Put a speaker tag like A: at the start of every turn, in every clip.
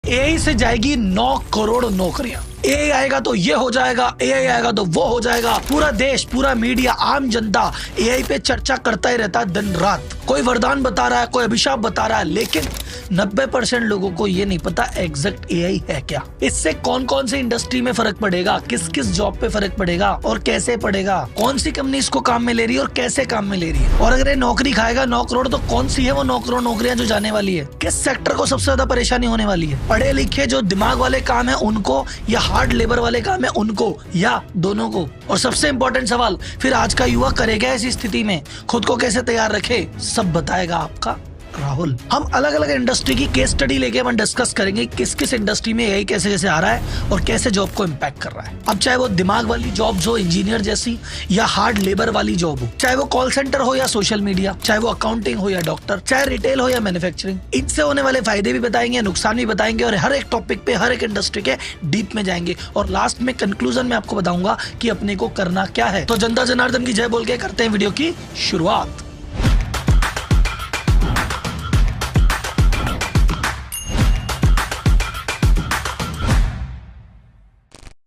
A: AI से जाएगी 9 करोड़ नौकरियां। एआई आएगा तो ये हो जाएगा, एआई आएगा तो वो हो जाएगा। पूरा देश, पूरा मीडिया, आम जनता एआई पे चर्चा करता ही रहता है दिन रात। कोई वरदान बता रहा है, कोई अभिशाप बता रहा है, लेकिन 90% लोगों को ये नहीं पता एग्जैक्ट एआई है क्या। इससे कौन कौन सी इंडस्ट्री में फर्क पड़ेगा, किस किस जॉब पे फर्क पड़ेगा और कैसे पड़ेगा, कौन सी कंपनी इसको काम में ले रही है और कैसे काम में ले रही है। और अगर ये नौकरी खाएगा 9 करोड़, तो कौन सी है वो 9 करोड़ नौकरियां जो जाने वाली है, किस सेक्टर को सबसे ज्यादा परेशानी होने वाली है। पढ़े लिखे जो दिमाग वाले काम है उनको, या हार्ड लेबर वाले काम है उनको, या दोनों को। और सबसे इंपॉर्टेंट सवाल, फिर आज का युवा करेगा ऐसी स्थिति में, खुद को कैसे तैयार रखे, सब बताएगा आपका राहुल। हम अलग अलग इंडस्ट्री की केस स्टडी लेके हम डिस्कस करेंगे किस किस इंडस्ट्री में एआई कैसे कैसे आ रहा है और कैसे जॉब को इम्पैक्ट कर रहा है। अब चाहे वो दिमाग वाली जॉब हो इंजीनियर जैसी, या हार्ड लेबर वाली जॉब हो, चाहे वो कॉल सेंटर हो या सोशल मीडिया, चाहे वो अकाउंटिंग हो या डॉक्टर, चाहे रिटेल हो या मैन्युफैक्चरिंग, इनसे होने वाले फायदे भी बताएंगे, नुकसान भी बताएंगे, और हर एक टॉपिक पे, हर एक इंडस्ट्री के डीप में जाएंगे। और लास्ट में कंक्लूजन में आपको बताऊंगा कि अपने को करना क्या है। तो जनता जनार्दन की जय बोल के करते हैं वीडियो की शुरुआत।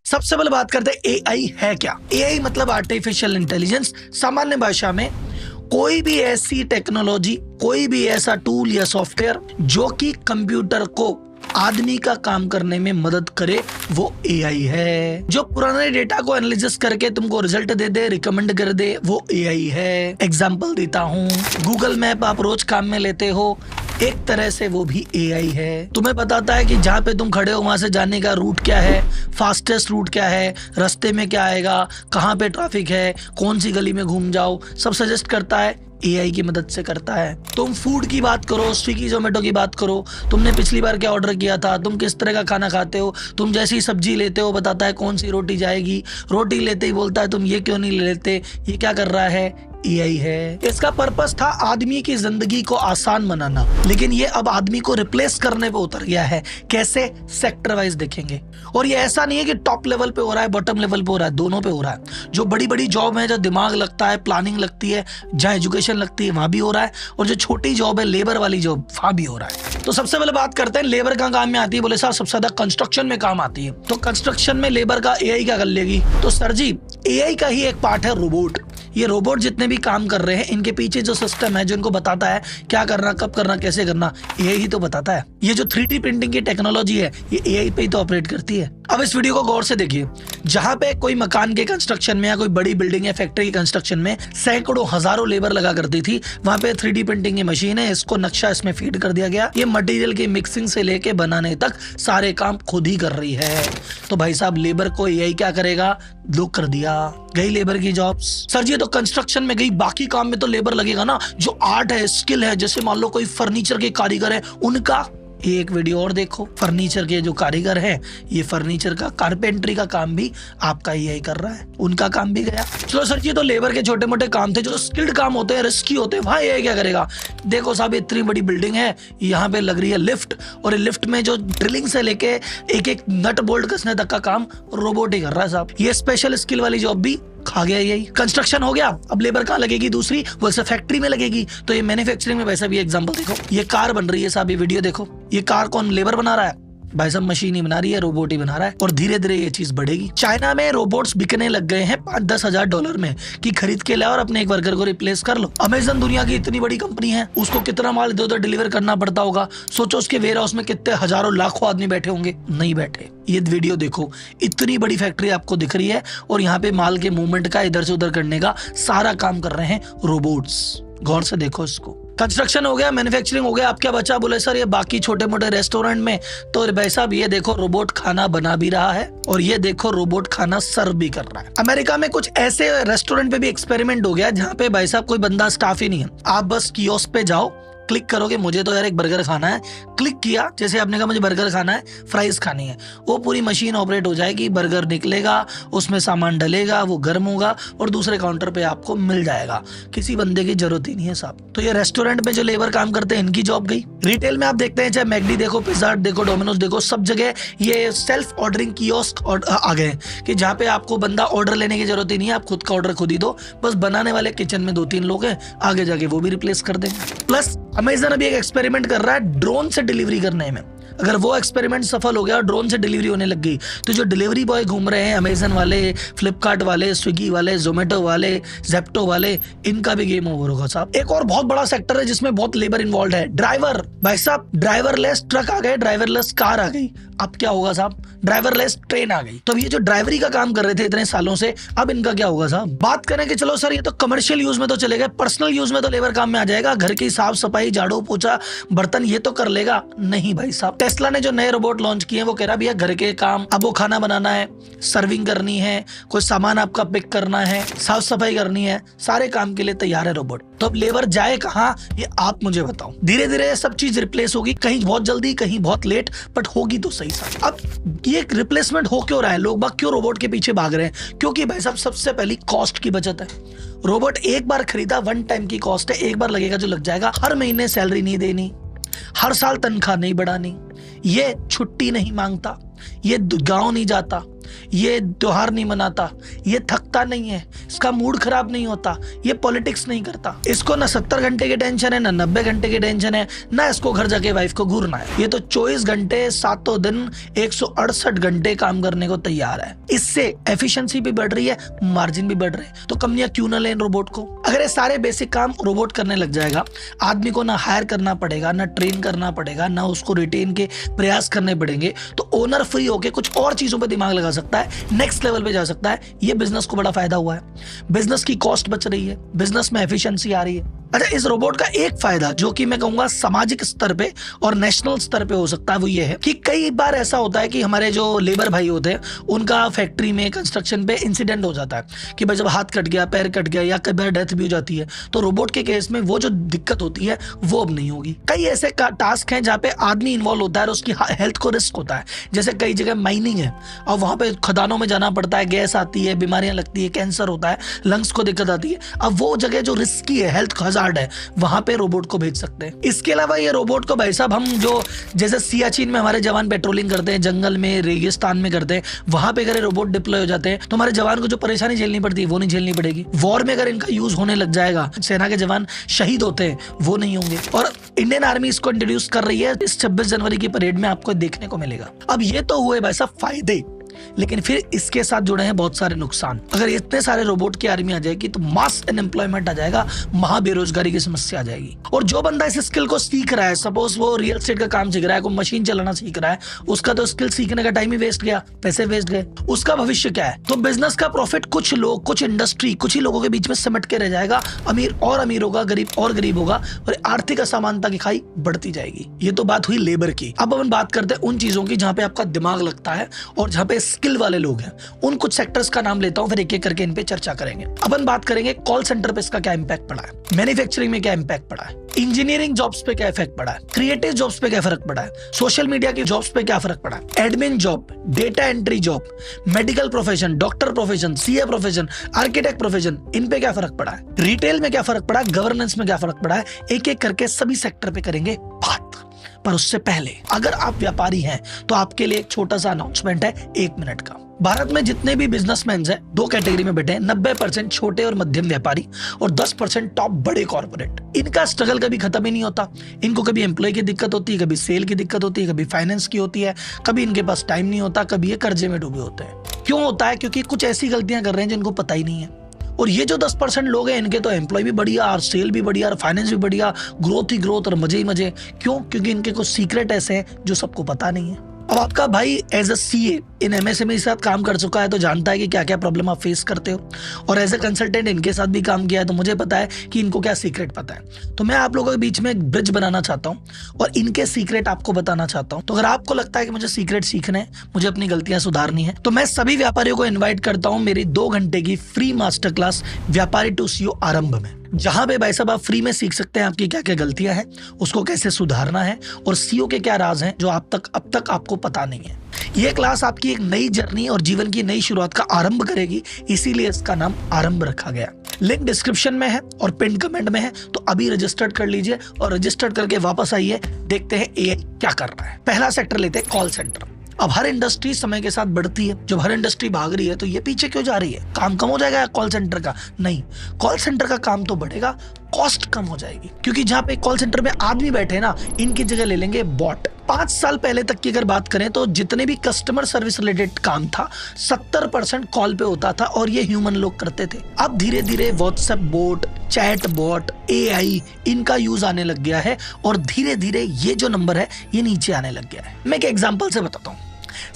A: सबसे पहले बात करते हैं एआई है क्या। एआई मतलब आर्टिफिशियल इंटेलिजेंस। सामान्य भाषा में कोई भी ऐसी टेक्नोलॉजी, कोई भी ऐसा टूल या सॉफ्टवेयर जो कि कंप्यूटर को आदमी का काम करने में मदद करे, वो एआई है। जो पुराने डेटा को एनालिसिस करके तुमको रिजल्ट दे दे, रिकमेंड कर दे, वो एआई है। एग्जांपल देता हूँ, गूगल मैप आप रोज काम में लेते हो, एक तरह से वो भी एआई है। तुम्हें बताता है कि जहाँ पे तुम खड़े हो वहां से जाने का रूट क्या है, फास्टेस्ट रूट क्या है, रास्ते में क्या आएगा, कहाँ पे ट्रैफिक है, कौन सी गली में घूम जाओ, सब सजेस्ट करता है, एआई की मदद से करता है। तुम फूड की बात करो, स्विगी जोमेटो की बात करो, तुमने पिछली बार क्या ऑर्डर किया था, तुम किस तरह का खाना खाते हो, तुम जैसी सब्जी लेते हो बताता है कौन सी रोटी जाएगी, रोटी लेते ही बोलता है तुम ये क्यों नहीं लेते, ये क्या कर रहा है, एआई है। इसका पर्पस था आदमी की जिंदगी को आसान बनाना, लेकिन ये अब आदमी को रिप्लेस करने पे उतर गया है। कैसे, सेक्टर वाइज देखेंगे। और ये ऐसा नहीं है कि टॉप लेवल पे हो रहा है, बॉटम लेवल पे हो रहा है, दोनों पे हो रहा है। जो बड़ी बड़ी जॉब है, जो दिमाग लगता है, प्लानिंग लगती है, जहाँ एजुकेशन लगती है, वहां भी हो रहा है। और जो छोटी जॉब है, लेबर वाली जॉब, वहां भी हो रहा है। तो सबसे पहले बात करते हैं लेबर का काम में आती है। बोले सर सबसे ज्यादा कंस्ट्रक्शन में काम आती है, तो कंस्ट्रक्शन में लेबर का एआई क्या कर लेगी। तो सर जी, एआई का ही एक पार्ट है रोबोट। ये रोबोट जितने भी काम कर रहे हैं, इनके पीछे जो सिस्टम है जो इनको बताता है क्या करना, कब करना, कैसे करना, एआई ही तो बताता है। ये जो 3D प्रिंटिंग की टेक्नोलॉजी है, ये एआई पे ही तो ऑपरेट करती है। अब इस वीडियो को गौर से देखिए। जहां पे कोई मकान के कंस्ट्रक्शन में या कोई बड़ी बिल्डिंग या फैक्ट्री के कंस्ट्रक्शन में सैकड़ों हजारों लेबर लगा करती थी, वहां पे 3D प्रिंटिंग की मशीन है, इसको नक्शा इसमें फीड कर दिया गया। ये मटेरियल की मिक्सिंग से लेके बनाने तक सारे काम खुद ही कर रही है। तो भाई साहब, लेबर को एआई क्या करेगा, दो कर दिया, गई लेबर की जॉब्स। सर जी, तो कंस्ट्रक्शन में गई, बाकी काम में तो लेबर लगेगा ना। जो आर्ट है, स्किल है, जैसे मान लो कोई फर्नीचर के कारीगर है, उनका एक वीडियो और देखो। फर्नीचर के जो कारीगर हैं, ये फर्नीचर का कारपेंट्री का काम भी आपका एआई कर रहा है, उनका काम भी गया। चलो सर जी, तो लेबर के छोटे मोटे काम थे, जो स्किल्ड काम होते हैं, रिस्की होते हैं, वहां एआई क्या करेगा। देखो साहब, इतनी बड़ी बिल्डिंग है, यहाँ पे लग रही है लिफ्ट, और लिफ्ट में जो ड्रिलिंग से लेके एक एक नट बोल्ट कसने तक का काम रोबोट ही कर रहा है साहब। ये स्पेशल स्किल वाली जॉब भी खा गया यही। कंस्ट्रक्शन हो गया, अब लेबर कहाँ लगेगी दूसरी, वो फैक्ट्री में लगेगी। तो ये मैन्युफैक्चरिंग में वैसा भी एग्जांपल देखो। ये कार बन रही है साहब, ये वीडियो देखो। ये कार कौन लेबर बना रहा है, भाई साहब मशीन ही बना रही है, रोबोट ही बना रहा है। और धीरे धीरे ये चीज बढ़ेगी। चाइना में रोबोट्स बिकने लग गए हैं 5-10 हजार डॉलर में, कि खरीद के लाओ और अपने एक वर्कर को रिप्लेस कर लो। अमेजन दुनिया की इतनी बड़ी कंपनी है, उसको कितना माल इधर उधर डिलीवर करना पड़ता होगा। सोचो उसके वेयर हाउस में कितने हजारों लाखों आदमी बैठे होंगे, नहीं बैठे। ये वीडियो देखो, इतनी बड़ी फैक्ट्री आपको दिख रही है, और यहाँ पे माल के मूवमेंट का, इधर से उधर करने का सारा काम कर रहे हैं रोबोट्स। गौर से देखो इसको। कंस्ट्रक्शन हो गया, मैन्युफैक्चरिंग हो गया, अब क्या बचा। बोले सर ये बाकी छोटे मोटे रेस्टोरेंट में, तो भाई साहब ये देखो रोबोट खाना बना भी रहा है, और ये देखो रोबोट खाना सर्व भी कर रहा है। अमेरिका में कुछ ऐसे रेस्टोरेंट पे भी एक्सपेरिमेंट हो गया, जहाँ पे भाई साहब कोई बंदा स्टाफ ही नहीं है। आप बस कियोस्क पे जाओ, क्लिक करोगे, मुझे तो यार एक बर्गर खाना है, क्लिक किया, जैसे आपने कहा मुझे बर्गर खाना है, फ्राइज खानी है, वो पूरी मशीन ऑपरेट हो जाएगी, बर्गर निकलेगा, उसमें सामान डलेगा, वो गर्म होगा, और दूसरे काउंटर पे आपको मिल जाएगा। किसी बंदे की जरूरत ही नहीं है साहब। तो ये रेस्टोरेंट में जो लेबर काम करते हैं, इनकी जॉब गई। रिटेल में आप देखते हैं, चाहे मैकडी देखो, पिज़्ज़ा हट देखो, डोमिनोज देखो, सब जगह ये सेल्फ ऑर्डरिंग कियोस्क आ गए, कि जहाँ पे आपको बंदा ऑर्डर लेने की जरूरत ही नहीं है, आप खुद का ऑर्डर खुद ही दो। बस बनाने वाले किचन में 2-3 लोग हैं, आगे जाके वो भी रिप्लेस कर देंगे। प्लस अमेज़न अभी एक एक्सपेरिमेंट कर रहा है ड्रोन से डिलीवरी करने में। अगर वो एक्सपेरिमेंट सफल हो गया और ड्रोन से डिलीवरी होने लग गई, तो जो डिलीवरी बॉय घूम रहे हैं, अमेजन वाले, फ्लिपकार्ट वाले, स्विगी वाले, जोमेटो वाले, जेप्टो वाले, इनका भी गेम ओवर होगा साहब। एक और बहुत बड़ा सेक्टर है जिसमें बहुत लेबर इन्वॉल्व है, ड्राइवर। भाई साहब ड्राइवरलेस ट्रक आ गए, ड्राइवरलेस कार आ गई, अब क्या होगा साहब? ड्राइवरलेस ट्रेन आ गई। तो ये जो ड्राइवरी का काम कर रहे थे इतने सालों से, अब इनका क्या होगा साहब? बात करें कि चलो सर ये तो कमर्शियल यूज में तो चले गए, पर्सनल यूज में तो लेबर काम में आ जाएगा, घर की साफ सफाई, झाड़ू पोछा, बर्तन ये तो कर लेगा। नहीं भाई साहब, टेस्ला ने जो नए रोबोट लॉन्च किए वो कह रहा भैया घर के काम, अब वो खाना बनाना है, सर्विंग करनी है, कोई सामान आपका पिक करना है, साफ सफाई करनी है, सारे काम के लिए तैयार है रोबोट। तो अब लेबर जाए कहाँ, ये आप मुझे बताओ। धीरे धीरे ये सब चीज रिप्लेस होगी, कहीं बहुत जल्दी, कहीं बहुत लेट, बट होगी तो सही साहब। अब ये रिप्लेसमेंट हो क्यों रहा है, लोग बाग क्यों रोबोट के पीछे भाग रहे हैं? क्योंकि भाई साहब सबसे पहली कॉस्ट की बचत है। रोबोट एक बार खरीदा, वन टाइम की कॉस्ट है, एक बार लगेगा जो लग जाएगा। हर महीने सैलरी नहीं देनी, हर साल तनख्वाह नहीं बढ़ानी, ये छुट्टी नहीं मांगता, ये गांव नहीं जाता, ये त्योहार नहीं मनाता, ये थकता नहीं है, इसका मूड खराब नहीं होता, ये पॉलिटिक्स नहीं करता, इसको ना 70 घंटे की टेंशन है, ना 90 घंटे की टेंशन है, ना इसको घर जाके वाइफ को घूरना है। ये तो 24 घंटे 7 दिन 168 घंटे काम करने को तैयार है। इससे एफिशिएंसी भी बढ़ रही है, मार्जिन भी बढ़ रहे हैं। तो कंपनियां क्यों ना लें रोबोट को? अगर ये सारे बेसिक काम रोबोट करने लग जाएगा, आदमी को ना हायर करना पड़ेगा, ना ट्रेन करना पड़ेगा, ना उसको रिटेन के प्रयास करने पड़ेंगे, तो ओनर फ्री होके कुछ और चीजों पर दिमाग लगा सकता है, नेक्स्ट लेवल पे जा सकता है। ये बिजनेस को बड़ा फायदा हुआ है, बिजनेस की कॉस्ट बच रही है, बिजनेस में एफिशिएंसी आ रही है। अच्छा, इस रोबोट का एक फायदा जो कि मैं कहूंगा सामाजिक स्तर पे और नेशनल स्तर पे हो सकता है, वो ये है कि कई बार ऐसा होता है कि हमारे जो लेबर भाई होते हैं उनका फैक्ट्री में, कंस्ट्रक्शन पे इंसिडेंट हो जाता है कि भाई जब हाथ कट गया, पैर कट गया, या कई बार डेथ भी हो जाती है, तो रोबोट के केस में वो जो दिक्कत होती है वो अब नहीं होगी। कई ऐसे टास्क हैं जहाँ पे आदमी इन्वॉल्व होता है और उसकी हेल्थ को रिस्क होता है। जैसे कई जगह माइनिंग है और वहां पे खदानों में जाना पड़ता है, गैस आती है, बीमारियां लगती है, कैंसर होता है, लंग्स को दिक्कत आती है। अब वो जगह जो रिस्की है, हेल्थ हजार्ड है, वहां पे रोबोट को भेज सकते हैं। इसके अलावा ये रोबोट को भाई साहब हम जो जैसे सियाचिन में हमारे जवान पेट्रोलिंग करते हैं, जंगल में, रेगिस्तान में करते हैं, वहां पे अगर रोबोट डिप्लॉय हो जाते हैं तो हमारे जवान को जो परेशानी झेलनी पड़ती है वो नहीं झेलनी पड़ेगी। वॉर में अगर इनका यूज होने लग जाएगा, सेना के जवान शहीद होते हैं वो नहीं होंगे। और इंडियन आर्मी इसको इंट्रोड्यूस कर रही है, इस 26 जनवरी की परेड में आपको देखने को मिलेगा। अब ये तो हुए भाई साहब फायदे, लेकिन फिर इसके साथ जुड़े हैं बहुत सारे नुकसान। अगर इतने सारे रोबोट की आर्मी आ जाएगी तो मास अनएम्प्लॉयमेंट आ जाएगा, महाबेरोजगारी की समस्या आ जाएगी। और जो बंदा इस स्किल को सीख रहा है, सपोज वो रियल एस्टेट का काम सीख रहा है, कोई मशीन चलाना सीख रहा है, उसका तो स्किल सीखने का टाइम ही वेस्ट गया, पैसे वेस्ट गए, उसका भविष्य क्या है? तो बिजनेस का प्रॉफिट कुछ लोग, कुछ इंडस्ट्री, कुछ ही लोगों के बीच में सिमट के रह जाएगा। अमीर और अमीर होगा, गरीब और गरीब होगा, और आर्थिक असमानता की खाई बढ़ती जाएगी। ये तो बात हुई लेबर की। अब हम बात करते हैं उन चीजों की जहां पे आपका दिमाग लगता है और जहां पे स्किल वाले लोग हैं। उन कुछ सेक्टर्स का नाम लेता हूं, फिर एक एक करके इन पे चर्चा करेंगे। अपन बात करेंगे कॉल सेंटर पे इसका क्या इंपैक्ट पड़ा है, मैन्युफैक्चरिंग में क्या इंपैक्ट पड़ा है, इंजीनियरिंग जॉब्स पे क्या इफेक्ट पड़ा है, क्रिएटिव जॉब्स पे क्या फर्क पड़ा है, सोशल मीडिया की जॉब्स पे क्या फर्क पड़ा है, admin job, data entry job, medical profession, doctor profession, CA profession, architect profession, इन पे क्या फर्क पड़ा है, रिटेल में क्या फर्क पड़ा है, गवर्नेंस में क्या फर्क पड़ा है। एक एक करके सभी सेक्टर पे करेंगे बात। पर उससे पहले अगर आप व्यापारी हैं तो आपके लिए एक छोटा सा अनाउंसमेंट है, 1 मिनट का। भारत में जितने भी बिजनेसमैन हैं, 2 कैटेगरी में बैठे हैं। 90% छोटे और मध्यम व्यापारी और 10% टॉप बड़े कॉर्पोरेट। इनका स्ट्रगल कभी खत्म ही नहीं होता। इनको कभी एम्प्लॉय की दिक्कत होती है, कभी सेल की दिक्कत होती है, कभी फाइनेंस की होती है, कभी इनके पास टाइम नहीं होता, कभी ये कर्जे में डूबे होते हैं। क्यों होता है? क्योंकि कुछ ऐसी गलतियां कर रहे हैं जिनको पता ही नहीं है। और ये जो 10% लोग हैं, इनके तो एम्प्लॉय भी बढ़िया और सेल भी बढ़िया और फाइनेंस भी बढ़िया, ग्रोथ ही ग्रोथ और मजे ही मजे। क्यों? क्योंकि इनके कुछ सीक्रेट ऐसे हैं जो सबको पता नहीं है। अब आपका भाई as a CA in MSME के साथ काम कर चुका है तो जानता है कि क्या क्या प्रॉब्लम आप फेस करते हो, और एज ए कंसल्टेंट इनके साथ भी काम किया है तो मुझे पता है कि इनको क्या सीक्रेट पता है। तो मैं आप लोगों के बीच में एक ब्रिज बनाना चाहता हूँ और इनके सीक्रेट आपको बताना चाहता हूँ। तो अगर आपको लगता है कि मुझे सीक्रेट सीखने हैं, मुझे अपनी गलतियां सुधारनी है, तो मैं सभी व्यापारियों को इन्वाइट करता हूँ मेरी 2 घंटे की फ्री मास्टर क्लास व्यापारी टू सीईओ आरंभ में, जहां पे भाई साहब आप फ्री में सीख सकते हैं आपकी क्या क्या गलतियां हैं, उसको कैसे सुधारना है, और सीईओ के क्या राज हैं जो अब तक आपको पता नहीं है। ये क्लास आपकी एक नई जर्नी और जीवन की नई शुरुआत का आरंभ करेगी, इसीलिए इसका नाम आरंभ रखा गया। लिंक डिस्क्रिप्शन में है और पिन कमेंट में है, तो अभी रजिस्टर्ड कर लीजिए और रजिस्टर्ड करके वापस आइए, देखते हैं एआई क्या कर रहा है। पहला सेक्टर लेते हैं, कॉल सेंटर। अब हर इंडस्ट्री समय के साथ बढ़ती है, जब हर इंडस्ट्री भाग रही है तो ये पीछे क्यों जा रही है? काम कम हो जाएगा कॉल सेंटर का? नहीं, कॉल सेंटर का काम तो बढ़ेगा, कॉस्ट कम हो जाएगी, क्योंकि जहां पे कॉल सेंटर में आदमी बैठे ना, इनकी जगह ले लेंगे बॉट। 5 साल पहले तक की अगर बात करें तो जितने भी कस्टमर सर्विस रिलेटेड काम था 70% कॉल पे होता था और ये ह्यूमन लोग करते थे। अब धीरे धीरे WhatsApp boat, chat bot, AI इनका यूज आने लग गया है और धीरे धीरे ये जो नंबर है ये नीचे आने लग गया है। मैं एक एग्जांपल से बताता हूँ।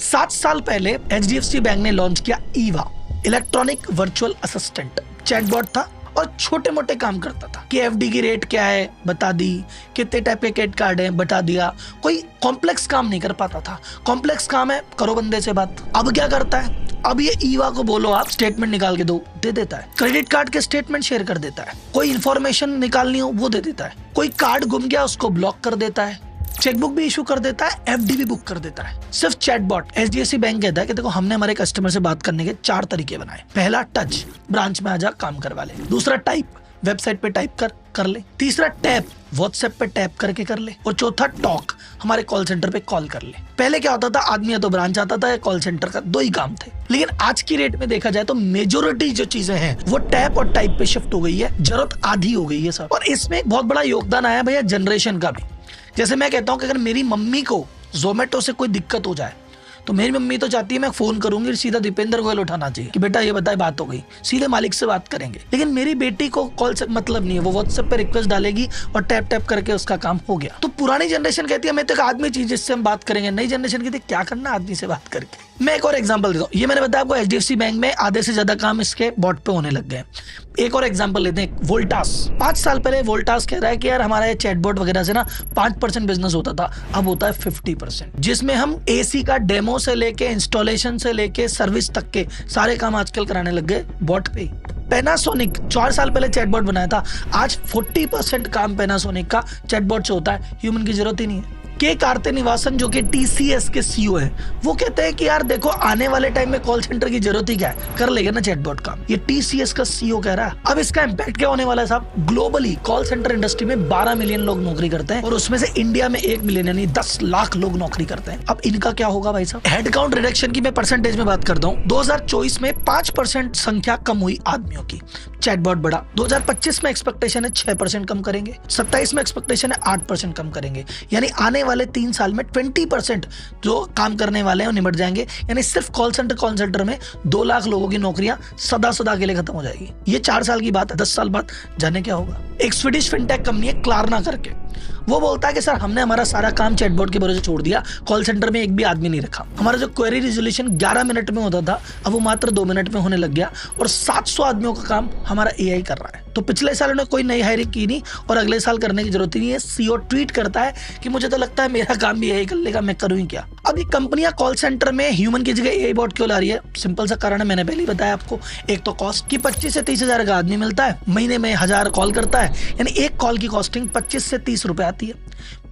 A: 7 साल पहले HDFC बैंक ने लॉन्च किया Eva, electronic virtual assistant. Chatbot था और छोटे मोटे काम करता था कि FD की रेट क्या है बता दी, कितने टाइप के क्रेडिट कार्ड है बता दिया। कोई कॉम्प्लेक्स काम नहीं कर पाता था। कॉम्प्लेक्स काम है करो बंदे से बात। अब क्या करता है, अब ये ईवा को बोलो आप स्टेटमेंट निकाल के दो, दे देता है। क्रेडिट कार्ड के स्टेटमेंट शेयर कर देता है। कोई इंफॉर्मेशन निकालनी हो वो दे देता है। कोई कार्ड गुम गया उसको ब्लॉक कर देता है। चेकबुक भी इशू कर देता है, FD भी बुक कर देता है। सिर्फ चैटबॉट। HDFC बैंक कहता है कि देखो हमने हमारे कस्टमर से बात करने के 4 तरीके बनाए। पहला टच, ब्रांच में आजा काम करवा ले। दूसरा टाइप, वेबसाइट पे टाइप कर ले। तीसरा टैप, व्हाट्सएप पे टैप करके कर ले। और चौथा टॉक, हमारे कॉल सेंटर पे कॉल कर ले। पहले क्या होता था, आदमी या तो ब्रांच आता था या कॉल सेंटर का, 2 ही काम थे। लेकिन आज की रेट में देखा जाए तो मेजोरिटी जो चीजें हैं वो टैप और टाइप पे शिफ्ट हो गई है। जरूरत आधी हो गई है सब। और इसमें बहुत बड़ा योगदान आया भैया जनरेशन का भी। जैसे मैं कहता हूं कि अगर मेरी मम्मी को जोमेटो से कोई दिक्कत हो जाए तो मेरी मम्मी तो चाहती है मैं फोन करूंगी, सीधा दीपेंद्र गोयल उठाना चाहिए कि बेटा ये बताए बात हो गई, सीधे मालिक से बात करेंगे। लेकिन मेरी बेटी को कॉल से मतलब नहीं है, वो व्हाट्सएप पे रिक्वेस्ट डालेगी और टैप टैप करके उसका काम हो गया। तो पुरानी जनरेशन कहती है मैं तो एक आदमी चीज जिससे हम बात करेंगे। नई जनरेशन कहती है क्या करना आदमी से बात करके। मैं एक और एग्जांपल देता हूँ। ये मैंने बताया आपको HDFC बैंक में आधे से ज्यादा काम इसके बॉट पे होने लग गए। एक और एग्जांपल लेते हैं, वोल्टास। 5 साल पहले वोल्टास कह रहा है कि यार हमारा ये चैटबॉट वगैरह से ना 5% बिजनेस होता था, अब होता है 50%, जिसमें हम AC का डेमो से लेके इंस्टॉलेशन से लेके सर्विस तक के सारे काम आजकल कराने लग गए बॉट पे। पैनासोनिक 4 साल पहले चैटबॉट बनाया था, आज 40% काम पैनासोनिक का चैटबॉट से होता है, ह्यूमन की जरूरत ही नहीं है। के कार्तिनिवासन जो कि TCS के CEO है, वो कहते हैं कि यार देखो आने वाले टाइम में कॉल सेंटर की जरूरत ही क्या है, कर लेगा ना चैटबॉट काम। ये TCS का CEO कह रहा है। अब इसका इम्पैक्ट क्या होने वाला है साहब, ग्लोबली कॉल सेंटर इंडस्ट्री में 12 मिलियन लोग नौकरी करते हैं और उसमें से इंडिया में 1 मिलियन यानी 10 लाख लोग नौकरी करते हैं। अब इनका क्या होगा भाई साहब। हेड काउंट रिडक्शन की मैं परसेंटेज में बात करता हूँ। 2024 में 5% संख्या कम हुई आदमियों की, चैटबॉट बढ़ा। 2025 में एक्सपेक्टेशन है 6% कम करेंगे। 27 में एक्सपेक्टेशन है 8% कम करेंगे। यानी आने वाले 3 साल में 20% जो काम करने वाले हैं वो निपट जाएंगे। यानी सिर्फ कॉल सेंटर में 2 लाख लोगों की नौकरियां सदा के लिए खत्म हो जाएगी। ये 4 साल की बात है। 10 साल बाद जाने क्या होगा। एक स्वीडिश फिनटेक कंपनी है क्लारना करके, वो बोलता है कि सर हमने हमारा सारा काम चैटबॉट के भरोसे छोड़ दिया, कॉल सेंटर में एक भी आदमी नहीं रखा। हमारा जो क्वेरी रिजोल्यूशन 11 मिनट में होता था अब वो मात्र 2 मिनट में होने लग गया और 700 आदमियों का काम हमारा AI कर रहा है। तो पिछले साल उन्होंने कोई नई हायरिंग की नहीं और अगले साल करने की जरूरत ही नहीं है। CEO ट्वीट करता है कि मुझे तो लगता है मेरा काम भी AI कर लेगा, मैं करूँ ही क्या। अब ये कंपनियां कॉल सेंटर में ह्यूमन की जगह AI बॉट क्यों ला रही है, सिंपल सा कारण है, मैंने पहले ही बताया आपको। एक तो कॉस्ट की 25 से 30 हजार का आदमी मिलता है, महीने में 1000 कॉल करता है, यानी एक कॉल की कॉस्टिंग 25 से 30 रुपए आती है।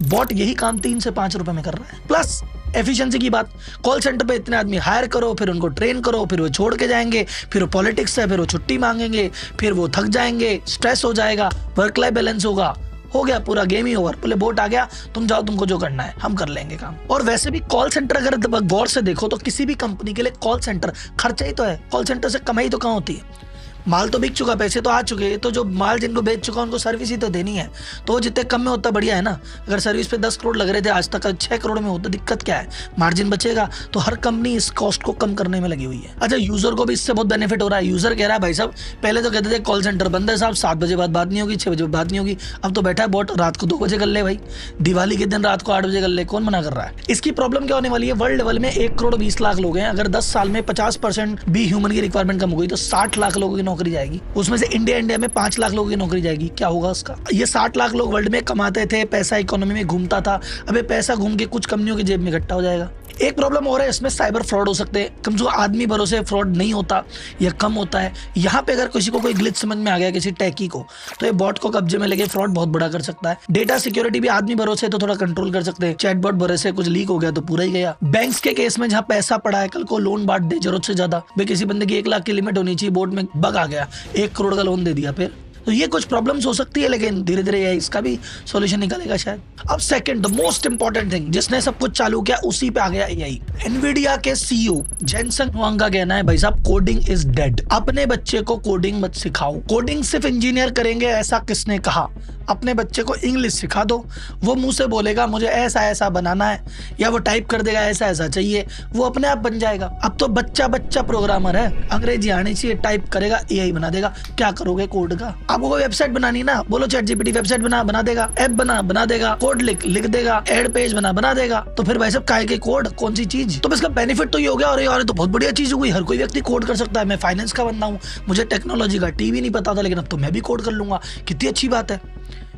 A: बॉट यही काम 3 से 5 रुपए में कर रहा है। प्लस एफिशिएंसी की बात, कॉल सेंटर पे इतने आदमी हायर करो, फिर उनको ट्रेन करो, फिर वो छोड़ के जाएंगे, फिर वो पॉलिटिक्स है, फिर वो छुट्टी मांगेंगे, फिर वो थक जाएंगे, स्ट्रेस हो जाएगा, वर्क लाइफ बैलेंस होगा, हो गया पूरा गेम ही ओवर। बोले बोट आ गया, तुम जाओ, तुमको जो करना है हम कर लेंगे काम। और वैसे भी कॉल सेंटर अगर गौर से देखो तो किसी भी कंपनी के लिए कॉल सेंटर खर्चा ही तो है। कॉल सेंटर से कमाई तो कहाँ होती है। माल तो बिक चुका, पैसे तो आ चुके, तो जो माल जिनको बेच चुका उनको सर्विस ही तो देनी है। तो वो जितने कम में होता बढ़िया है ना। अगर सर्विस पे 10 करोड़ लग रहे थे, आज तक 6 करोड़ में होता, दिक्कत क्या है, मार्जिन बचेगा। तो हर कंपनी इस कॉस्ट को कम करने में लगी हुई है। अच्छा, यूजर को भी इससे बहुत बेनिफिट हो रहा है। यूजर कह रहा है भाई साहब पहले तो कहते थे कॉल सेंटर बंद है साहब, 7 बजे बाद बात नहीं होगी, 6 बजे बात नहीं होगी। अब तो बैठा है बॉट, रात को 2 बजे कर ले भाई, दिवाली के दिन रात को 8 बजे कर ले, कौन मना कर रहा है। इसकी प्रॉब्लम क्या होने वाली है, वर्ल्ड लेवल में 1 करोड़ 20 लाख लोग हैं। अगर 10 साल में 50% भी ह्यूमन की रिक्वायरमेंट कम हो गई तो 60 लाख लोगों की नौकरी जाएगी। उसमें से इंडिया में 5 लाख लोगों की नौकरी जाएगी। क्या होगा उसका। ये 60 लाख लोग वर्ल्ड में कमाते थे, पैसा इकोनॉमी में घूमता था, अब ये पैसा घूम के कुछ कंपनियों की जेब में इकट्ठा हो जाएगा। एक प्रॉब्लम और है, इसमें साइबर फ्रॉड हो सकते हैं। कम से कम आदमी भरोसे फ्रॉड नहीं होता या कम होता है। यहाँ पे अगर किसी को कोई ग्लिच समझ में आ गया किसी टैकी को, तो ये बॉट को कब्जे में लेके फ्रॉड बहुत बड़ा कर सकता है। डेटा सिक्योरिटी भी आदमी भरोसे तो थोड़ा कंट्रोल कर सकते हैं, चैटबॉट भरोसे कुछ लीक हो गया तो पूरा ही गया। बैंक्स के केस में जहाँ पैसा पड़ा है, कल को लोन बांट दे जरूरत से ज्यादा, भाई किसी बंदे की 1 लाख की लिमिट होनी चाहिए, बोर्ड में बग आ गया, 1 करोड़ का लोन दे दिया, फिर तो ये कुछ प्रॉब्लम्स हो सकती है। लेकिन धीरे धीरे इसका भी सॉल्यूशन निकलेगा शायद। अब second the most important thing, जिसने सब कुछ चालू किया उसी पे आ गया AI। एनवीडिया के सीईओ जेनसन हुआंग का कहना है भाई साहब कोडिंग इज डेड। अपने बच्चे को कोडिंग मत सिखाओ। कोडिंग सिर्फ इंजीनियर करेंगे ऐसा किसने कहा? अपने बच्चे को इंग्लिश सिखा दो। वो मुंह से बोलेगा मुझे ऐसा ऐसा बनाना है, या वो टाइप कर देगा ऐसा ऐसा चाहिए, वो अपने आप बन जाएगा। अब तो बच्चा बच्चा प्रोग्रामर है, अंग्रेजी आनी चाहिए, टाइप करेगा, एआई बना देगा। क्या करोगे कोड का? आपको कोई वेबसाइट बनानी ना, बोलो चैट जीपीटी वेबसाइट बना देगा, ऐप बना देगा, कोड लिख देगा, एड पेज बना देगा। तो फिर भाई साहब काहे के कोड, कौन सी चीज? तो इसका बेनिफिट तो ये हो गया, और ये तो बहुत बढ़िया चीज हो गई, हर कोई व्यक्ति कोड कर सकता है। मैं फाइनेंस का बंदा हूँ, मुझे टेक्नोलॉजी का टीवी नहीं पता था, लेकिन अब तो मैं भी कोड कर लूंगा। कितनी अच्छी बात है।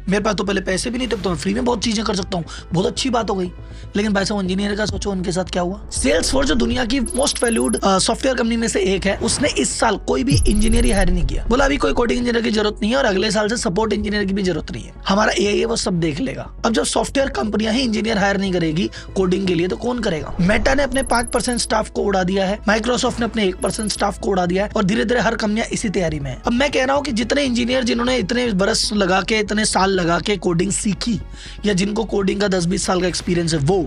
A: मेरे पास तो पहले पैसे भी नहीं थे, तो मैं फ्री में बहुत चीजें कर सकता हूँ। बहुत अच्छी बात हो गई। लेकिन भाई साहब इंजीनियर का सोचो, उनके साथ क्या हुआ। सेल्सफोर्स जो दुनिया की मोस्ट वैल्यूड सॉफ्टवेयर कंपनी में से एक है, उसने इस साल कोई भी इंजीनियर ही हायर नहीं किया। बोला अभी कोई कोडिंग इंजीनियर की जरूरत नहीं है, और अगले साल से सपोर्ट इंजीनियर की भी जरूरत नहीं है। हमारा एआई है, वो सब देख लेगा। अब जब सॉफ्टवेयर कंपनियां ही इंजीनियर हायर नहीं करेगी कोडिंग के लिए, तो कौन करेगा? मेटा ने अपने 5% स्टाफ को उड़ा दिया है, माइक्रोसॉफ्ट ने अपने 1% स्टाफ को उड़ा दिया है, और धीरे धीरे हर कंपनियां इसी तैयारी में है। अब मैं कह रहा हूँ कि जितने इंजीनियर जिन्होंने इतने बरस लगा के, इतने साल लगा के कोडिंग सीखी, या जिनको कोडिंग का 10-20 साल का एक्सपीरियंस है वो,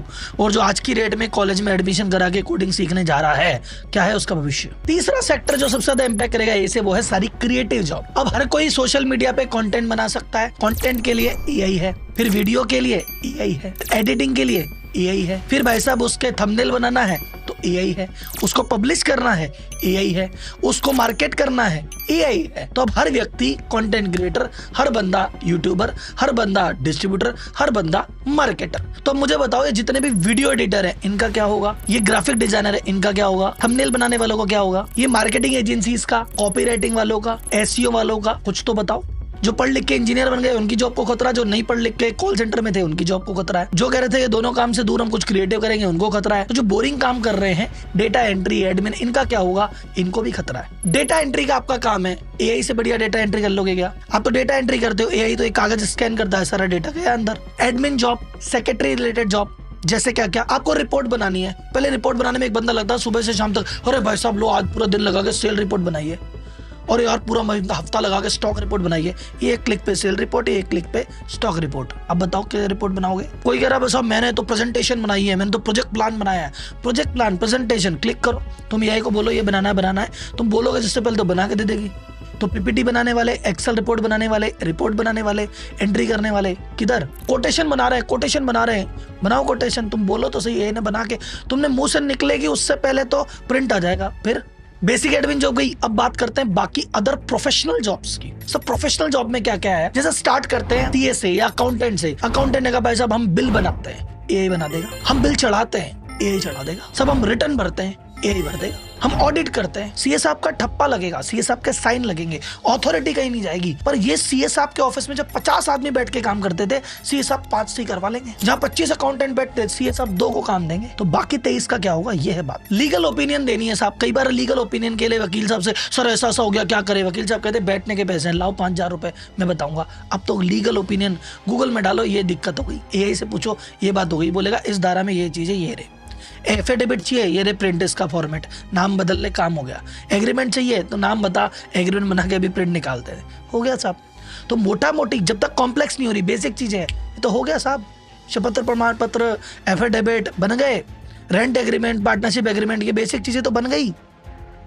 A: और जो आज की रेट में कॉलेज में एडमिशन करा के कोडिंग सीखने जा रहा है, क्या है उसका भविष्य? तीसरा सेक्टर जो सबसे ज्यादा इंपैक्ट करेगा इसे, वो है सारी क्रिएटिव जॉब। अब हर कोई सोशल मीडिया पे कंटेंट बना सकता है। कंटेंट के लिए एआई है, फिर वीडियो के लिए एआई है, एडिटिंग के लिए एआई है, फिर भाई साहब उसके थंबनेल बनाना है तो एआई है, उसको पब्लिश करना है एआई है, उसको मार्केट करना है एआई है। तो अब हर व्यक्ति कंटेंट क्रिएटर, हर बंदा यूट्यूबर, हर बंदा डिस्ट्रीब्यूटर, हर बंदा मार्केटर। तो मुझे बताओ ये जितने भी वीडियो एडिटर है इनका क्या होगा? ये ग्राफिक डिजाइनर है इनका क्या होगा? थंबनेल बनाने वालों का क्या होगा? ये मार्केटिंग एजेंसीज का, कॉपी राइटिंग वालों का, एसईओ वालों का, कुछ तो बताओ। जो पढ़ लिख के इंजीनियर बन गए उनकी जॉब को खतरा, जो नहीं पढ़ लिख के कॉल सेंटर में थे उनकी जॉब को खतरा है, जो कह रहे थे ये दोनों काम से दूर हम कुछ क्रिएटिव करेंगे उनको खतरा है, तो जो बोरिंग काम कर रहे हैं डेटा एंट्री, एडमिन, इनका क्या होगा? इनको भी खतरा है। डेटा एंट्री का आपका काम है, एआई से बढ़िया डेटा एंट्री कर लोगे क्या? आप तो डेटा एंट्री करते हो, एआई तो एक कागज स्कैन करता है, सारा डेटा गया अंदर। Admin job, secretary related job, जैसे क्या क्या आपको रिपोर्ट बनानी है। पहले रिपोर्ट बनाने में एक बंदा लगता है सुबह से शाम तक, अरे भाई साहब लो आज पूरा दिन लगा के सेल रिपोर्ट बनाइए, और यार पूरा हफ्ता लगा के स्टॉक रिपोर्ट बनाइए। ये एक क्लिक पे सेल रिपोर्ट, ये एक क्लिक पे स्टॉक रिपोर्ट। अब बताओ क्या रिपोर्ट बनाओगे? कोई कह रहा है साहब मैंने तो प्रेजेंटेशन बनाई है, मैंने तो प्रोजेक्ट प्लान बनाया है। प्रोजेक्ट प्लान, प्रेजेंटेशन, क्लिक करो। तुम एआई को बोलो ये बनाना है, तुम बोलोगे जिससे पहले तो बना के दे देगी। तो पीपीटी बनाने वाले, एक्सेल रिपोर्ट बनाने वाले, रिपोर्ट बनाने वाले, एंट्री करने वाले किधर? कोटेशन बना रहे हैं, बनाओ कोटेशन। तुम बोलो तो सही, एआई ने बना के तुमने मुंह से निकलेगी उससे पहले तो प्रिंट आ जाएगा। फिर बेसिक एडमिन जॉब गई। अब बात करते हैं बाकी अदर प्रोफेशनल जॉब्स की। सब प्रोफेशनल जॉब में क्या क्या है? जैसे स्टार्ट करते हैं सीए से या अकाउंटेंट से। अकाउंटेंट ने कहा भाई साहब हम बिल बनाते हैं, एआई बना देगा। हम बिल चढ़ाते हैं, एआई चढ़ा देगा। सब हम रिटर्न भरते हैं, एआई भर देगा। हम ऑडिट करते हैं, सीए साहब का ठप्पा लगेगा, सीए साहब के साइन लगेंगे, अथॉरिटी कहीं नहीं जाएगी। पर ये सीए साहब के ऑफिस में जब 50 आदमी बैठ के काम करते थे, सीए साहब 5 से करवा लेंगे। जहाँ 25 अकाउंटेंट बैठते, सीए साहब 2 को काम देंगे। तो बाकी 23 का क्या होगा? ये है बात। लीगल ओपिनियन देनी है साहब। कई बार लीगल ओपिनियन के लिए वकील साहब से, सर ऐसा ऐसा हो गया क्या करे? वकील साहब कहते बैठने के पैसे लाओ 5000 रुपए, मैं बताऊंगा। अब तो लीगल ओपिनियन गूगल में डालो, ये दिक्कत हो गई, एआई से पूछो ये बात हो गई, बोलेगा इस धारा में ये चीज है, ये रे। एफिडेविट चाहिए, ये रे प्रिंट, इसका फॉर्मेट, नाम बदल ले, काम हो गया। एग्रीमेंट चाहिए तो नाम बता, एग्रीमेंट बना के भी प्रिंट निकालते हैं, हो गया साहब। तो मोटा मोटी जब तक कॉम्प्लेक्स नहीं हो रही, बेसिक चीजें हैं तो हो गया साहब। शपथ प्रमाण पत्र, एफिडेविट बन गए, रेंट एग्रीमेंट, पार्टनरशिप एग्रीमेंट, ये बेसिक चीजें तो बन गई,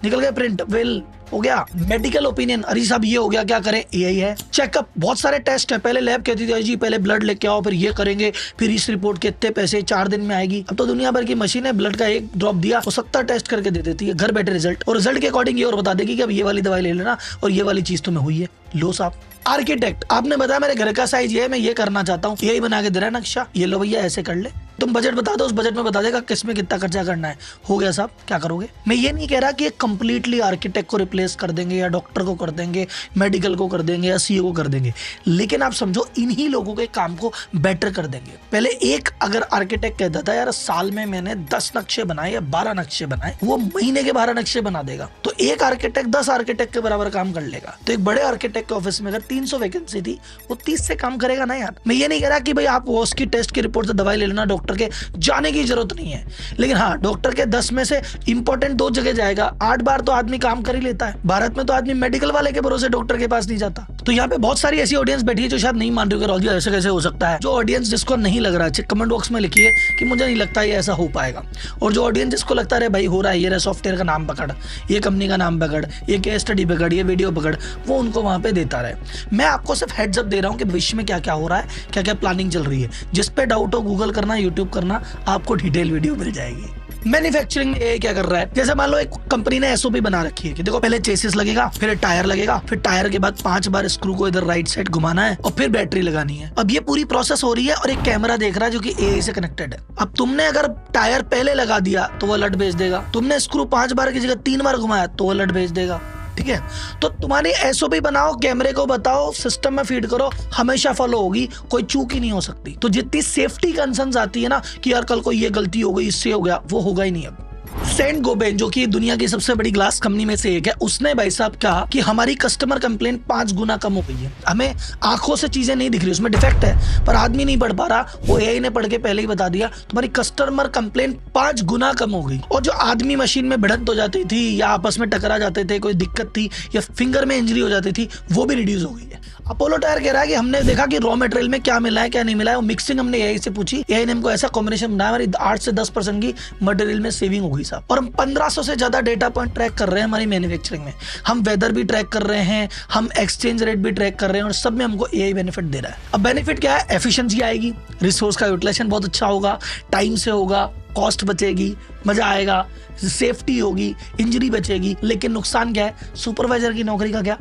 A: निकल गए प्रिंट, विल हो गया। मेडिकल ओपिनियन, अरे साहब ये हो गया, क्या करें? एआई है। चेकअप, बहुत सारे टेस्ट है। पहले लैब कहती थी जी पहले ब्लड लेके आओ, फिर ये करेंगे, फिर इस रिपोर्ट के इतने पैसे 4 दिन में आएगी। अब तो दुनिया भर की मशीन है, ब्लड का एक ड्रॉप दिया वो 70 टेस्ट करके दे देती है, घर बैठे रिजल्ट, और रिजल्ट के अकॉर्डिंग ये और बता देगी कि अब ये वाली दवाई ले लेना और ये वाली चीज तुम्हें हुई है, लो साहब। आर्किटेक्ट, आपने बताया मेरे घर का साइज ये है, मैं ये करना चाहता हूँ, यही बना के दे रहा है नक्शा, ये लो भैया ऐसे कर ले। तुम बजट बता दो, उस बजट में बता देगा किसमें कितना खर्चा करना है, हो गया साहब। क्या करोगे? मैं ये नहीं कह रहा कि कंप्लीटली आर्किटेक्ट को रिप्लेस कर देंगे, या डॉक्टर को कर देंगे, मेडिकल को कर देंगे, या सीए को कर देंगे, लेकिन आप समझो इन्हीं लोगों के काम को बेटर कर देंगे। पहले एक अगर आर्किटेक्ट कहता था यार साल में मैंने 10 नक्शे बनाए या 12 नक्शे बनाए, वो महीने के 12 नक्शे बना देगा। तो एक आर्किटेक्ट 10 आर्किटेक्ट के बराबर काम कर लेगा। तो एक बड़े आर्किटेक्ट के ऑफिस में अगर 300 वैकेंसी थी, वो 30 से काम करेगा ना यार। मैं ये नहीं कह रहा कि भाई आप वो उसकी टेस्ट की रिपोर्ट से दवाई ले लेना, डॉक्टर के जाने की जरूरत नहीं है, लेकिन हाँ डॉक्टर के 10 में से इंपॉर्टेंट 2 जगह जाएगा। 8 बार तो आदमी काम कर ही लेता है। भारत में तो आदमी मेडिकल वाले के भरोसे डॉक्टर के पास नहीं जाता। तो यहाँ पे बहुत सारी ऐसी ऑडियंस बैठी है जो शायद नहीं मान रही कि ऐसे कैसे हो सकता है। जो ऑडियंस जिसको नहीं लग रहा है कमेंट बॉक्स में लिखिए कि मुझे नहीं लगता ये ऐसा हो पाएगा। और जो ऑडियंस जिसको लगता है भाई हो रहा है, ये सॉफ्टवेयर का नाम पकड़, ये कंपनी का नाम पकड़, ये केस स्टडी पकड़, ये वीडियो पकड़, वो उनको वहां पे देता रहे। मैं आपको सिर्फ हेड्स अप दे रहा हूँ कि भविष्य में क्या क्या हो रहा है, क्या क्या प्लानिंग चल रही है। जिस पे डाउट हो गूगल करना, यूट्यूब करना, आपको डिटेल वीडियो मिल जाएगी। मैन्युफैक्चरिंग में ये क्या कर रहा है, जैसे मान लो एक कंपनी ने एसओपी बना रखी है कि देखो पहले चेसिस लगेगा, फिर टायर लगेगा, फिर टायर के बाद 5 बार स्क्रू को इधर राइट साइड घुमाना है और फिर बैटरी लगानी है। अब ये पूरी प्रोसेस हो रही है और एक कैमरा देख रहा है जो कि एआई से कनेक्टेड है। अब तुमने अगर टायर पहले लगा दिया तो वो अलर्ट भेज देगा, तुमने स्क्रू 5 बार की जगह 3 बार घुमाया तो अलर्ट भेज देगा। ठीक है, तो तुम्हारी एसओपी बनाओ, कैमरे को बताओ, सिस्टम में फीड करो, हमेशा फॉलो होगी, कोई चूक ही नहीं हो सकती। तो जितनी सेफ्टी कंसर्न्स आती है ना कि यार कल को ये गलती हो गई, इससे हो गया, वो होगा ही नहीं। अब सेंट गोबेन जो कि दुनिया की सबसे बड़ी ग्लास कंपनी में से एक है, उसने भाई साहब कहा कि हमारी कस्टमर कंप्लेंट 5 गुना कम हो गई है। हमें आंखों से चीजें नहीं दिख रही, उसमें डिफेक्ट है पर आदमी नहीं पढ़ पा रहा, वो एआई ने पढ़ के पहले ही बता दिया तुम्हारी कस्टमर कंप्लेंट 5 गुना कम हो गई। और जो आदमी मशीन में भिड़ंत हो जाती थी या आपस में टकरा जाते थे, कोई दिक्कत थी या फिंगर में इंजरी हो जाती थी, वो भी रिड्यूस हो गई है। अपोलो टायर कह रहा है कि हमने देखा कि रॉ मटेरियल में क्या मिला है क्या नहीं मिला है, वो मिक्सिंग हमने एआई से पूछी, एआई ने हमको ऐसा कॉम्बिनेशन बनाया, हमारी 8 से 10% की मटेरियल में सेविंग हो गई साहब। और हम 1500 से ज्यादा डेटा पॉइंट ट्रैक कर रहे हैं हमारी मैन्युफैक्चरिंग में। हम वेदर भी ट्रैक कर रहे हैं, हम एक्सचेंज रेट भी ट्रैक कर रहे हैं और सब में हमको एआई बेनिफिट दे रहा है। अब बेनिफिट क्या है, एफिशिएंसी आएगी, रिसोर्स का यूटिलाइजेशन बहुत अच्छा होगा, टाइम से होगा, कॉस्ट बचेगी, मजा आएगा, सेफ्टी होगी, इंजरी बचेगी। लेकिन नुकसान क्या है, सुपरवाइजर की नौकरी का क्या,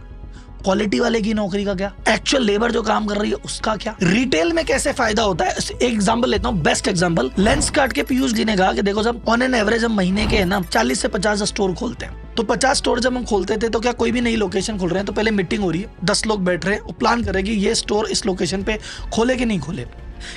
A: क्वालिटी वाले की नौकरी का क्या, एक्चुअल लेबर जो काम कर रही है उसका क्या, रिटेल में कैसे फायदा होता है। एक एग्जांपल लेता हूँ, बेस्ट एग्जांपल, लेंस कार्ड के पीयूष जी ने कहा कि देखो जब ऑन एन एवरेज हम महीने के है ना 40 से 50 स्टोर खोलते हैं, तो 50 स्टोर जब हम खोलते थे तो क्या कोई भी नई लोकेशन खोल रहे हैं तो पहले मीटिंग हो रही है, 10 लोग बैठ रहे हैं और प्लान करेगी ये स्टोर इस लोकेशन पे खोले कि नहीं खोले,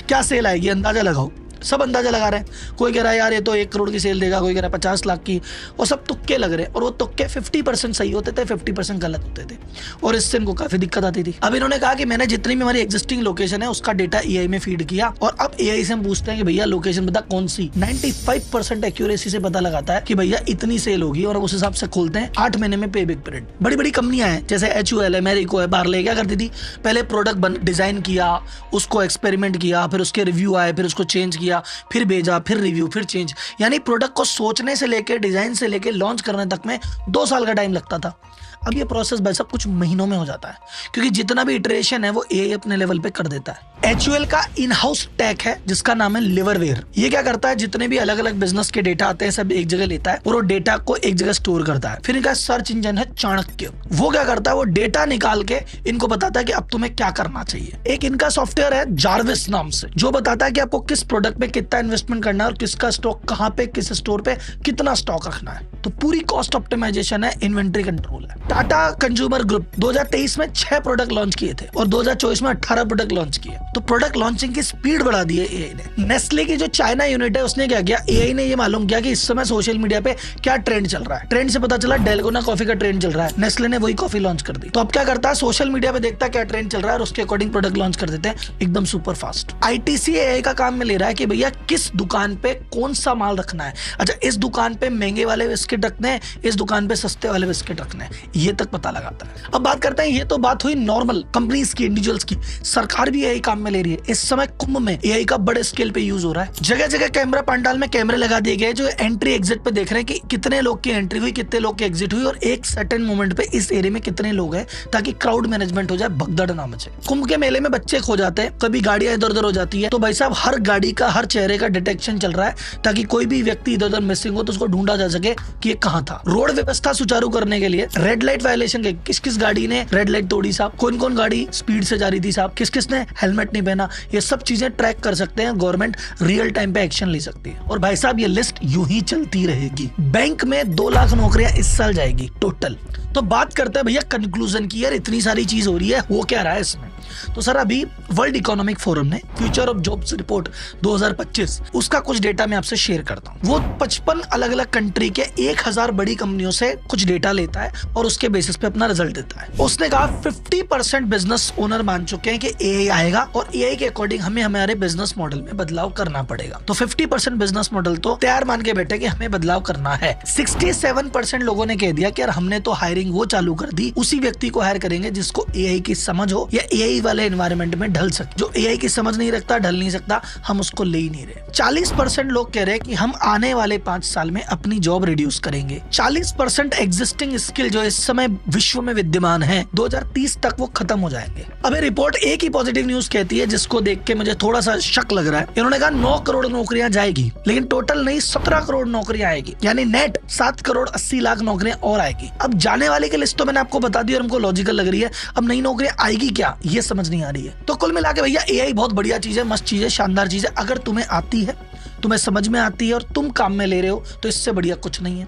A: क्या सेल आएगी, अंदाजा लगाओ। सब अंदाजा लगा रहे हैं, कोई कह रहा है यार ये तो 1 करोड़ की सेल देगा, कोई कह रहा है 50 लाख की, और सब तुक्के लग रहे हैं। और वो तुक्के 50% सही होते थे, 50% गलत होते थे और इससे इनको काफी दिक्कत आती थी। अब इन्होंने कहा कि मैंने जितनी भी हमारी एग्जिस्टिंग लोकेशन है उसका डेटा एआई में फीड किया और अब एआई से हम पूछते हैं कि भैया लोकेशन बता कौन सी, 95% एक्यूरेसी से पता लगाता है कि भैया इतनी सेल होगी और उस हिसाब से खोलते हैं। 8 महीने में पे बैक पीरियड। बड़ी बड़ी कंपनियां हैं जैसे HUL है, मैरिको है, बार्ले, क्या करती थी, पहले प्रोडक्ट डिजाइन किया, उसको एक्सपेरिमेंट किया, फिर उसके रिव्यू आए, फिर उसको चेंज किया, फिर भेजा, फिर रिव्यू, फिर चेंज, यानी प्रोडक्ट को सोचने से लेके डिजाइन से लेके लॉन्च करने तक में 2 साल का टाइम लगता था। अब ये प्रोसेस भाई सब कुछ महीनों में हो जाता है क्योंकि जितना भी इटरेशन है वो एआई अपने लेवल पे कर देता है। HUL का इन हाउस टेक है जिसका नाम है लिवरवेयर। ये क्या करता है, जितने भी अलग अलग बिजनेस के डेटा आते हैं सब एक जगह लेता है और वो डेटा को एक जगह स्टोर करता है। फिर इनका सर्च इंजन है चाणक्य, वो क्या करता है, वो डेटा निकाल के इनको बताता है कि अब तुम्हें क्या करना चाहिए। एक इनका सॉफ्टवेयर है जार्विस नाम से, जो बताता है कि आपको किस प्रोडक्ट पे कितना इन्वेस्टमेंट करना है और किसका स्टॉक कहाँ पे, किस स्टोर पे कितना स्टॉक रखना है। तो पूरी कॉस्ट ऑप्टिमाइजेशन है, इन्वेंट्री कंट्रोल है। टाटा कंज्यूमर ग्रुप 2023 में 6 प्रोडक्ट लॉन्च किए थे और 2024 में 18 प्रोडक्ट लॉन्च किए, तो प्रोडक्ट लॉन्चिंग की स्पीड बढ़ा दी है एआई ने। नेस्ले की जो चाइना यूनिट है उसने क्या किया, एआई ने ये मालूम किया कि इस समय सोशल मीडिया पे क्या ट्रेंड चल रहा है। ट्रेंड से पता चला डेल्गोना कॉफी का ट्रेंड चल रहा है, नेस्ले ने वही कॉफी लॉन्च कर दी। तो अब क्या करता है, सोशल मीडिया पे देखता है क्या ट्रेंड चल रहा है और उसके अकॉर्डिंग प्रोडक्ट लॉन्च कर देते हैं एकदम सुपर फास्ट। ITC एआई का काम में ले रहा है कि भैया किस दुकान पे कौन सा माल रखना है। अच्छा, इस दुकान पे महंगे वाले बिस्किट रखने हैं, इस दुकान पे सस्ते वाले बिस्किट रखने हैं, ये तक पता लगाता है। अब बात करते हैं, ये तो बात हुई नॉर्मल कंपनीज की, इंडिविजुअल्स की। सरकार भी एआई काम में ले रही है। इस समय कुंभ में एआई का बड़े स्केल पे यूज हो रहा है। जगह जगह कैमरा, पंडाल में कैमरे लगा दिए गए जो एंट्री एग्जिट पे देख रहे हैं कि कितने लोग की एंट्री हुई, कितने लोग की एग्जिट हुई और एक सर्टेन मोमेंट पे इस एरिया में कितने लोग हैं, ताकि क्राउड मैनेजमेंट हो जाए, भगदड़ ना मचे। कुंभ के मेले में बच्चे खो जाते हैं, कभी गाड़ियां इधर उधर हो जाती है, तो भाई साहब हर गाड़ी का, हर चेहरे का डिटेक्शन चल रहा है ताकि कोई भी व्यक्ति इधर उधर मिसिंग हो तो उसको ढूंढा जा सके कि ये कहां था। रोड व्यवस्था सुचारू करने के लिए रेड लाइट वायलेशन के किस किस गाड़ी ने रेड लाइट तोड़ी साहब, कौन कौन गाड़ी स्पीड से जा रही थी साहब, किस किस ने हेलमेट नहीं पहना, ये सब चीजें ट्रैक कर सकते हैं। गवर्नमेंट रियल टाइम पे एक्शन ले सकती है और भाई साहब ये लिस्ट यूं ही चलती रहेगी। बैंक में 2 लाख नौकरियां इस साल जाएगी टोटल। तो बात करते हैं भैया कंक्लूजन की, यार इतनी सारी चीज हो रही है, हो क्या रहा है इसमें। तो सर अभी वर्ल्ड इकोनॉमिक फोरम ने फ्यूचर ऑफ जॉब्स रिपोर्ट 2025 उसका कुछ डेटा मैं आपसे शेयर करता हूँ। वो 55 अलग अलग कंट्री के 1000 बड़ी कंपनियों से कुछ डेटा लेता है और उसके बेसिस पे अपना रिजल्ट देता है। उसने कहा 50% बिजनेस ओनर मान चुके हैं कि एआई आएगा और एआई के अकॉर्डिंग हमें हमारे बिजनेस मॉडल में बदलाव करना पड़ेगा। तो 50% बिजनेस मॉडल तो तैयार मान के बैठे कि हमें बदलाव करना है। 67% लोगों ने कह दिया कि यार हमने तो हायरिंग वो चालू कर दी, उसी व्यक्ति को हायर करेंगे जिसको एआई की समझ हो या एआई वाले एनवायरनमेंट में ढल सके। जो एआई की समझ नहीं रखता, ढल नहीं सकता, हम उसको ले ही नहीं रहे। 40% लोग कह रहे हैं कि हम आने वाले 5 साल में अपनी जॉब रिड्यूस करेंगे। 40% एग्जिस्टिंग स्किल जो इस समय विश्व में विद्यमान है 2030 तक वो खत्म हो जाएंगे। अब ये रिपोर्ट एक ही पॉजिटिव न्यूज कहती है जिसको देख के मुझे थोड़ा सा शक लग रहा है। इन्होंने कहा 9 करोड़ नौकरियां जाएगी, लेकिन टोटल नहीं 17 करोड़ नौकरियां आएगी, यानी नेट 7 करोड़ 80 लाख नौकरियां और आएगी। अब जाने वाले की लिस्ट तो मैंने आपको बता दी और हमको लॉजिकल लग रही है। अब नई नौकरियां आएगी क्या, ये समझ नहीं आ रही है। तो कुल मिला के भैया एआई बहुत बढ़िया चीज है, मस्त चीज है, शानदार चीज है। अगर तुम्हें आती है, तुम्हें समझ में आती है और तुम काम में ले रहे हो तो इससे बढ़िया कुछ नहीं है।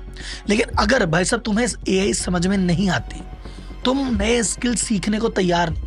A: लेकिन अगर भाई साहब तुम्हें एआई समझ में नहीं आती, तुम नए स्किल सीखने को तैयार नहीं,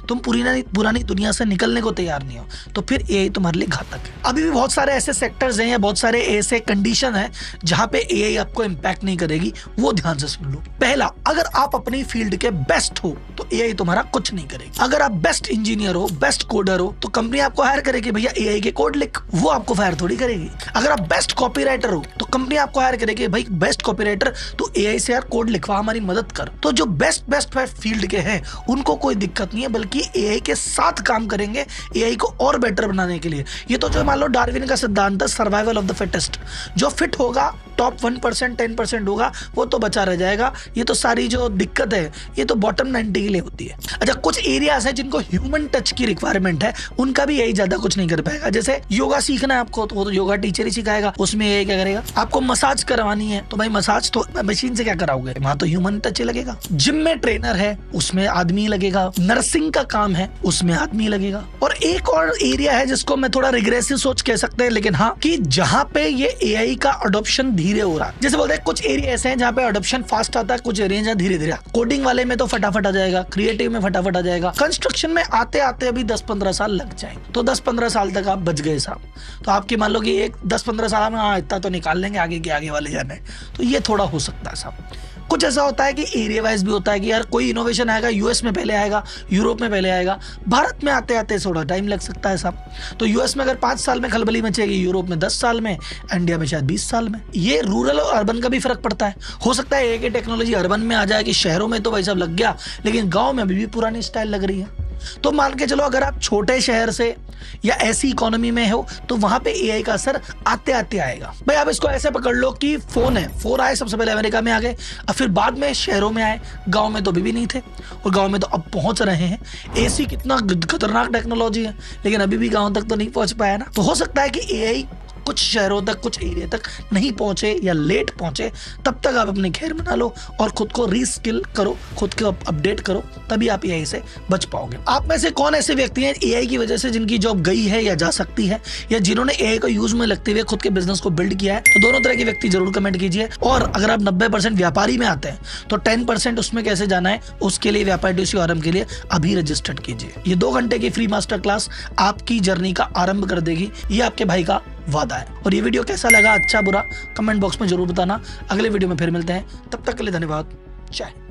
A: तुम पुरानी दुनिया से निकलने को तैयार नहीं हो, तो फिर एआई तुम्हारे लिए घातक है। अभी भी बहुत सारे ऐसे सेक्टर्स हैं या बहुत सारे ऐसे कंडीशन हैं जहां पे एआई आपको इंपैक्ट नहीं करेगी, वो ध्यान से सुन लो। पहला, अगर आप अपनी फील्ड के बेस्ट हो तो एआई तुम्हारा कुछ नहीं करेगी। अगर आप बेस्ट इंजीनियर हो, बेस्ट कोडर हो, तो कंपनी आपको हायर करेगी, भैया एआई के कोड लिख, वो आपको फायर थोड़ी करेगी। अगर आप बेस्ट कॉपीराइटर हो तो कंपनी आपको हायर करेगी, भाई बेस्ट कॉपीराइटर तू एआई से यार कोड लिखवा, हमारी मदद कर। तो जो बेस्ट फील्ड के हैं उनको कोई दिक्कत नहीं है, बल्कि एआई के साथ काम करेंगे एआई को और बेटर बनाने के लिए। ये तो जो मान लो डार्विन का सिद्धांत है, सर्वाइवल ऑफ द फिटेस्ट, जो फिट होगा टॉप 1% 10% होगा वो तो बचा रह जाएगा। ये तो सारी जो दिक्कत है ये तो बॉटम 90 के लिए होती है। अच्छा, कुछ एरियाज है जिनको ह्यूमन टच की रिक्वायरमेंट है, उनका भी यही ज्यादा कुछ नहीं कर पाएगा। जैसे योगा सीखना है आपको, तो वो तो योगा टीचर ही सिखाएगा, उसमें ये क्या करेगा। आपको मसाज करवानी है तो भाई मसाज तो मशीन से क्या कराओगे, वहां तो ह्यूमन टच ही लगेगा। जिम में ट्रेनर है उसमें आदमी लगेगा, नर्सिंग का काम है उसमें आदमी लगेगा। और एक और एरिया है जिसको मैं थोड़ा रिग्रेसिव सोच कह सकते हैं, लेकिन हाँ, कि जहां पे ये एआई का अडॉप्शन धीरे हो रहा है। जैसे बोलते हैं कुछ एरिया ऐसे हैं जहां पे अडॉप्शन फास्ट आता है, कुछ एरिया जहां धीरे धीरे। कोडिंग वाले में तो फटाफट आ जाएगा, क्रिएटिव में फटाफट आ जाएगा, कंस्ट्रक्शन में आते आते अभी 10-15 साल लग जाएंगे। तो 10-15 साल तक आप बच गए साहब। तो आपकी मान लो कि एक 10-15 साल में इतना तो निकाल लेंगे, आगे के आगे वाले जाने। तो ये थोड़ा हो सकता है साहब। कुछ ऐसा होता है कि एरिया वाइज भी होता है कि यार कोई इनोवेशन आएगा, यूएस में पहले आएगा, यूरोप में पहले आएगा, भारत में आते आते थोड़ा टाइम लग सकता है साहब। तो यूएस में अगर 5 साल में खलबली मचेगी, यूरोप में 10 साल में, इंडिया में शायद 20 साल में। ये रूरल और अर्बन का भी फर्क पड़ता है। हो सकता है एक टेक्नोलॉजी अर्बन में आ जाए कि शहरों में तो भाई साहब लग गया, लेकिन गाँव में अभी भी पुरानी स्टाइल लग रही है। तो मान के चलो अगर आप छोटे शहर से या ऐसी इकोनॉमी में हो तो वहां पे एआई का असर आते आते आएगा। भाई आप इसको ऐसे पकड़ लो कि फोन है, फोन आए सबसे पहले अमेरिका में आ गए, और फिर बाद में शहरों में आए, गांव में तो अभी भी नहीं थे और गांव में तो अब पहुंच रहे हैं। एसी कितना खतरनाक टेक्नोलॉजी है, लेकिन अभी भी गांव तक तो नहीं पहुंच पाया ना। तो हो सकता है कि एआई कुछ शहरों तक, कुछ एरिया तक नहीं पहुंचे या लेट पहुंचे, तब तक आप अपने खैर मना लो और खुद को रीस्किल करो, खुद को अपडेट करो, तभी आप एआई से बच पाओगे। आप में से कौन ऐसे व्यक्ति हैं एआई की वजह से जिनकी जॉब गई है या जा सकती है, या जिन्होंने एआई को यूज में लगते हुए खुद के बिजनेस को बिल्ड किया है? तो दोनों तरह के व्यक्ति जरूर कमेंट कीजिए। और अगर आप 90% व्यापारी में आते हैं तो 10% उसमें कैसे जाना है, उसके लिए व्यापारी आरंभ के लिए अभी रजिस्टर्ड कीजिए। ये 2 घंटे की फ्री मास्टर क्लास आपकी जर्नी का आरंभ कर देगी, ये आपके भाई का वादा है। और ये वीडियो कैसा लगा, अच्छा बुरा, कमेंट बॉक्स में जरूर बताना। अगले वीडियो में फिर मिलते हैं, तब तक के लिए धन्यवाद। जय हिंद।